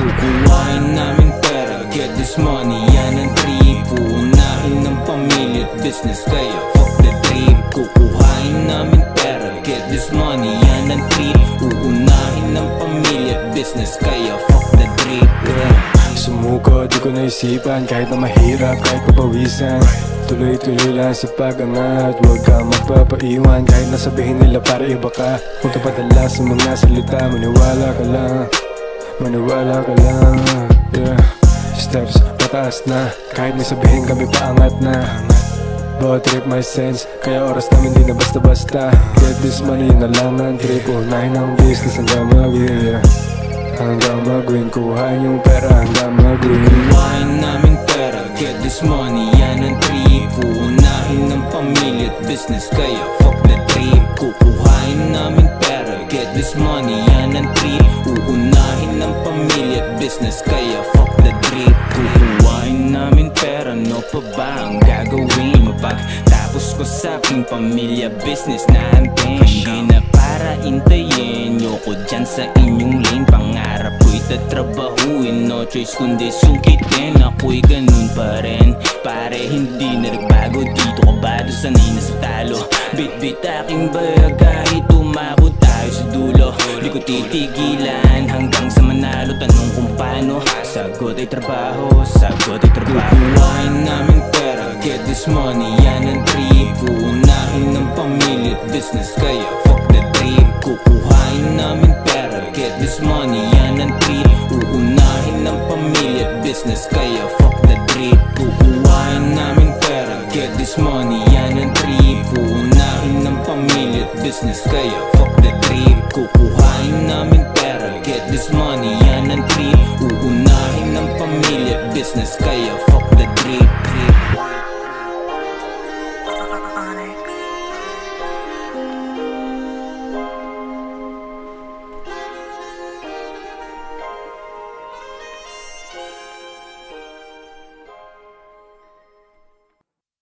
Kukuhain namin pera, get this money, yan ang trip. Uunahin ng pamilya at business, kaya fuck the trip. Kukuhain namin pera, get this money, yan ang trip. Uunahin ng pamilya at business, kaya fuck the trip. Sumuko, di ko naisipan, kahit na mahirap, kahit papawisan. Tuloy-tuloy lang sa pag-angat, huwag kang magpapaiwan. Kahit nasabihin nila para iba ka, kung tapadala sa mga salita, maniwala ka lang, maniwala ka lang. Yeah. Steps pataas na, kahit may sabihin kami paangat na. Bawat trip may sense, kaya oras namin di na basta-basta. Get this money na lang ang trip, unahin ang business hanggang mag-win. Hanggang mag-win, kuhain yung pera hanggang mag-win. Kuhain namin pera, get this money, yan ang trip. Uunahin ng pamilya at business, kaya fuck the trip. Kukuhain namin pera, get this money, yan ang trip. Uunahin ng pamilya at business, kaya fuck the trip. Kukuhain namin pera, no pa ba ang gagawin? Pagtapos ko sa aking pamilya, business natin. Hindi na para intayin nyo ko dyan sa inyong lane. Pangarap ko'y tatrabahuin, no choice kundi sungkitin. Ako'y ganun pa rin, pare hindi na nagbago. Dito kabado, sanay na sa talo. Bit-bit aking bayag kahit umabot tayo sa dulo. Di ko titigilan hanggang sa manalo. Tanong kung paano, sagot ay trabaho, sagot ay trabaho. Kukuhain namin pera, get this money, yan ang trip. Uunahin ng pamilya at business, kaya fuck the trip. Kukuhain namin pera, get this money, yan ang trip. Uunahin ng pamilya at business, kaya fuck the trip. Kukuhain namin pera, get this money, yan ang trip. Uunahin ng pamilya at business, kaya fuck the trip. Kukuhain namin pera, get this money, yan ang trip. Uunahin ng pamilya at business, kaya fuck the trip.